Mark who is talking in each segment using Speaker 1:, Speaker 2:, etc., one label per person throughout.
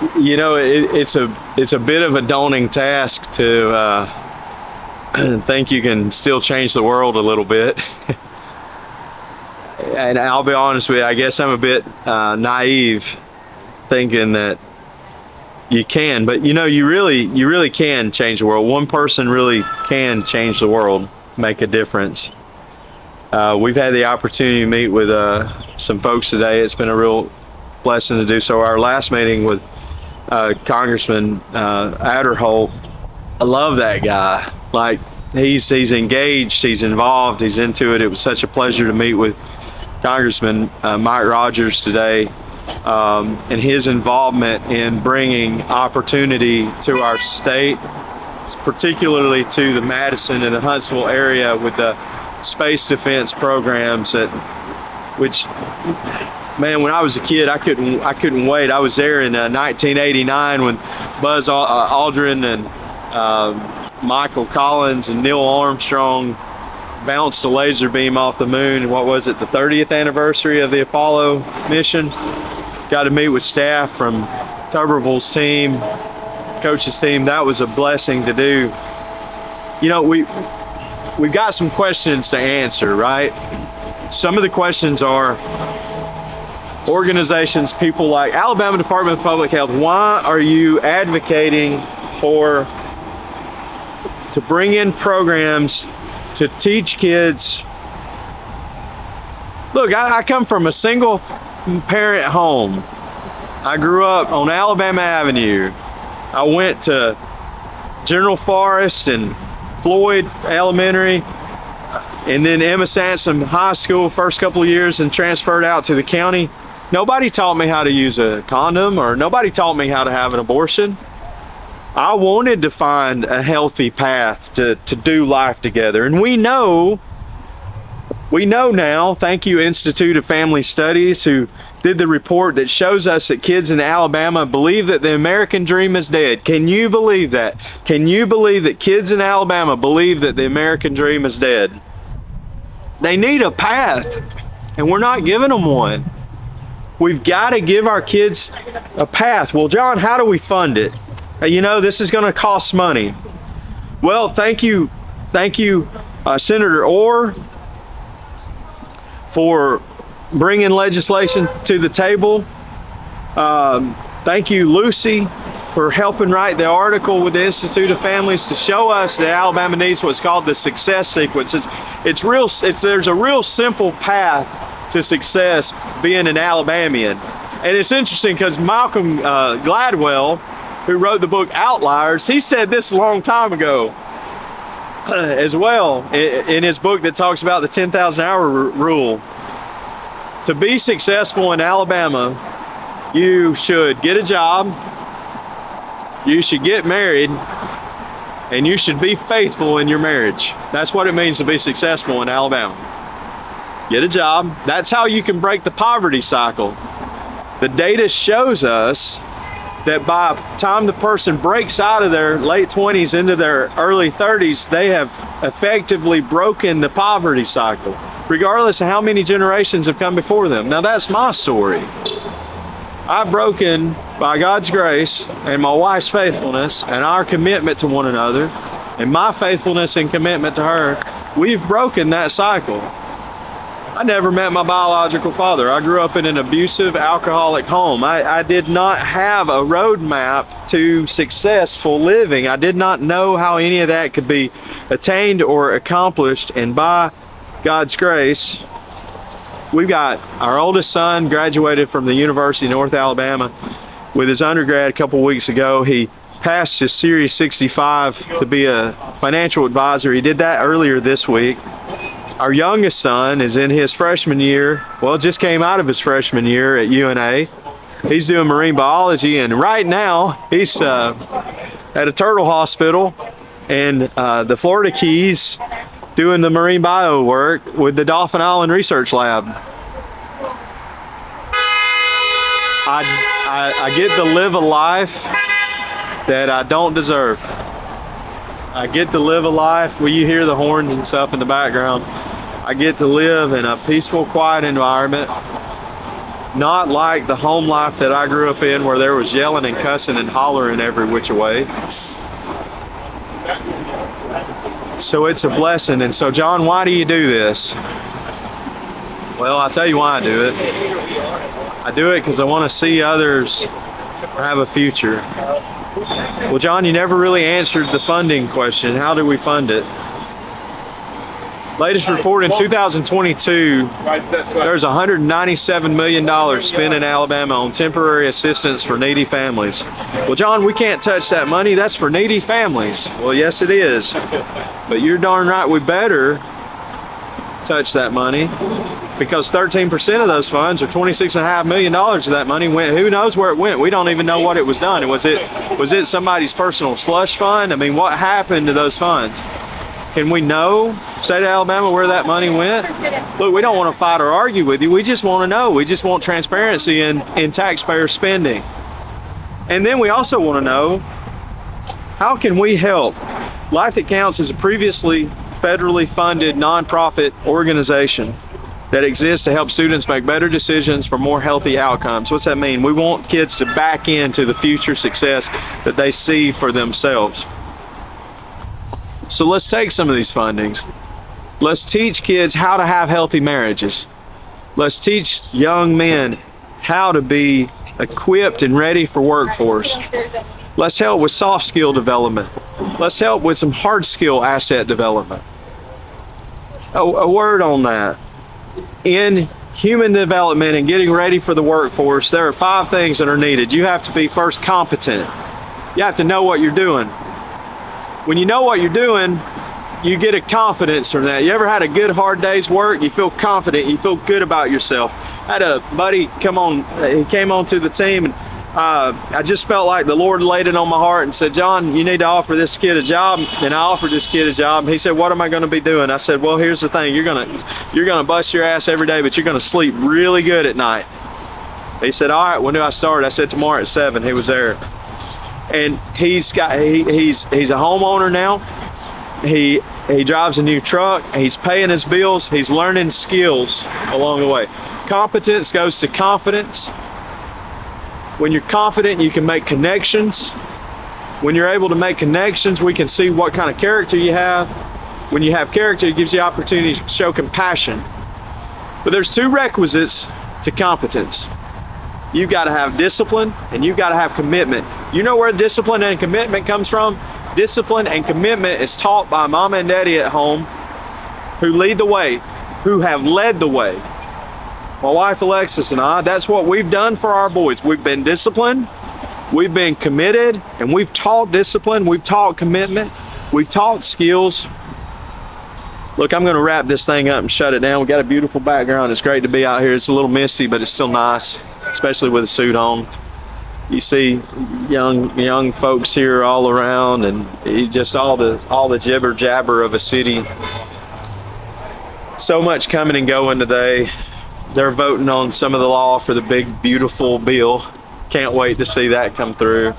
Speaker 1: It's a bit of a daunting task to think you can still change the world a little bit. And I'll be honest with you, I guess I'm a bit naive thinking that you can, but you really can change the world. One person really can change the world, make a difference. We've had the opportunity to meet with some folks today. It's been a real blessing to do so. Our last meeting with Congressman Adderholt, I love that guy. Like, he's engaged, he's involved, he's into it. It was such a pleasure to meet with Congressman Mike Rogers today, and his involvement in bringing opportunity to our state, particularly to the Madison and the Huntsville area with the space defense programs which, man, when I was a kid, I couldn't wait. I was there in 1989 when Buzz Aldrin and Michael Collins and Neil Armstrong bounced a laser beam off the moon. What was it, the 30th anniversary of the Apollo mission? Got to meet with staff from Tuberville's team, coach's team. That was a blessing to do. We've got some questions to answer, right? Some of the questions are organizations, people like Alabama Department of Public Health. Why are you advocating to bring in programs to teach kids? Look, I come from a single parent home. I grew up on Alabama Avenue. I went to General Forest and Floyd Elementary, and then Emma Sansom High School first couple of years, and transferred out to the county. Nobody taught me how to use a condom, or nobody taught me how to have an abortion. I wanted to find a healthy path to do life together. And we know now, thank you Institute of Family Studies, who did the report that shows us that kids in Alabama believe that the American dream is dead. Can you believe that? Can you believe that kids in Alabama believe that the American dream is dead? They need a path, and we're not giving them one. We've got to give our kids a path. Well, John, how do we fund it? This is going to cost money. Well, thank you, Senator Orr, for bringing legislation to the table. Thank you, Lucy, for helping write the article with the Institute of Families to show us that Alabama needs what's called the success sequence. There's a real simple path to success being an Alabamian. And it's interesting because Malcolm Gladwell, who wrote the book Outliers, he said this a long time ago as well in his book that talks about the 10,000 hour rule. To be successful in Alabama, you should get a job, you should get married, and you should be faithful in your marriage. That's what it means to be successful in Alabama. Get a job. That's how you can break the poverty cycle. The data shows us that by the time the person breaks out of their late 20s into their early 30s, they have effectively broken the poverty cycle, regardless of how many generations have come before them. Now, that's my story. I've broken, by God's grace and my wife's faithfulness and our commitment to one another and my faithfulness and commitment to her, we've broken that cycle. I never met my biological father. I grew up in an abusive, alcoholic home. I did not have a roadmap to successful living. I did not know how any of that could be attained or accomplished. And by God's grace, we've got our oldest son graduated from the University of North Alabama with his undergrad a couple weeks ago. He passed his Series 65 to be a financial advisor. He did that earlier this week. Our youngest son is in his freshman year, just came out of his freshman year at UNA. He's doing marine biology, and right now he's at a turtle hospital in the Florida Keys doing the marine bio work with the Dauphin Island Research Lab. I get to live a life that I don't deserve. I get to live a life where you hear the horns and stuff in the background. I get to live in a peaceful, quiet environment not like the home life that I grew up in, where there was yelling and cussing and hollering every which way. So it's a blessing. And so, John, why do you do this? Well, I'll tell you why I do it. I do it because I want to see others have a future. Well, John, you never really answered the funding question. How do we fund it? Latest report in 2022, there's $197 million spent in Alabama on temporary assistance for needy families. Well, John, we can't touch that money. That's for needy families. Well, yes, it is. But you're darn right we better touch that money, because 13% of those funds, or $26.5 million of that money, went, who knows where it went? We don't even know what it was done. Was it somebody's personal slush fund? I mean, what happened to those funds? Can we know, state of Alabama, where that money went? Look, we don't want to fight or argue with you. We just want to know. We just want transparency in taxpayer spending. And then we also want to know, how can we help? Life That Counts is a previously federally funded nonprofit organization that exists to help students make better decisions for more healthy outcomes. What's that mean? We want kids to back into the future success that they see for themselves. So let's take some of these fundings. Let's teach kids how to have healthy marriages. Let's teach young men how to be equipped and ready for workforce. Let's help with soft skill development. Let's help with some hard skill asset development. A word on that. In human development and getting ready for the workforce, there are 5 things that are needed. You have to be first competent. You have to know what you're doing. When you know what you're doing, you get a confidence from that. You ever had a good hard day's work? You feel confident, you feel good about yourself. I had a buddy he came on to the team, and I just felt like the Lord laid it on my heart and said, John, you need to offer this kid a job. And I offered this kid a job. He said, what am I going to be doing? I said, well, here's the thing. You're gonna bust your ass every day, but you're going to sleep really good at night. He said, all right, when do I start? I said, tomorrow at 7. He was there. And he's a homeowner now. He drives a new truck. He's paying his bills. He's learning skills along the way. Competence goes to confidence. When you're confident, you can make connections. When you're able to make connections, we can see what kind of character you have. When you have character, it gives you opportunity to show compassion. But there's 2 requisites to competence. You've got to have discipline, and you've got to have commitment. You know where discipline and commitment comes from? Discipline and commitment is taught by mama and daddy at home, who lead the way, who have led the way. My wife Alexis and I, that's what we've done for our boys. We've been disciplined, we've been committed, and we've taught discipline, we've taught commitment, we've taught skills. Look, I'm going to wrap this thing up and shut it down. We've got a beautiful background. It's great to be out here. It's a little misty, but it's still nice, especially with a suit on. You see young folks here all around, and just all the jibber jabber of a city. So much coming and going today. They're voting on some of the law for the big beautiful bill. Can't wait to see that come through.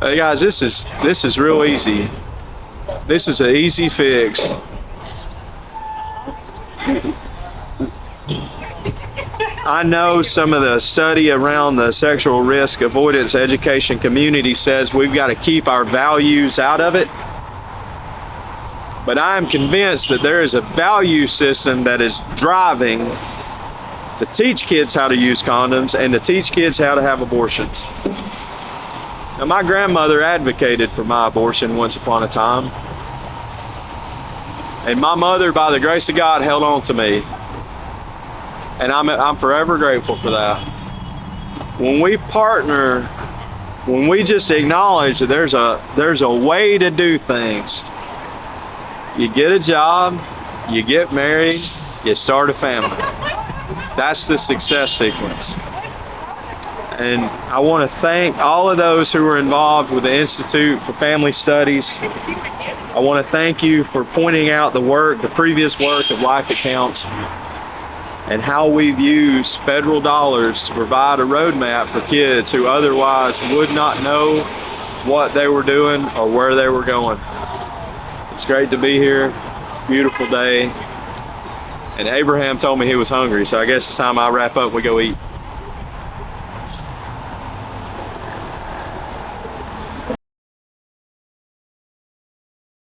Speaker 1: Hey guys, this is real easy. This is an easy fix. I know some of the study around the sexual risk avoidance education community says we've got to keep our values out of it. But I am convinced that there is a value system that is driving to teach kids how to use condoms and to teach kids how to have abortions. Now, my grandmother advocated for my abortion once upon a time. And my mother, by the grace of God, held on to me. And I'm forever grateful for that. When we partner, when we just acknowledge that there's a way to do things. You get a job, you get married, you start a family. That's the success sequence. And I want to thank all of those who were involved with the Institute for Family Studies. I want to thank you for pointing out the previous work of Life That Counts, and how we've used federal dollars to provide a roadmap for kids who otherwise would not know what they were doing or where they were going. It's great to be here. Beautiful day. And Abraham told me he was hungry, so I guess it's time I wrap up and we go eat.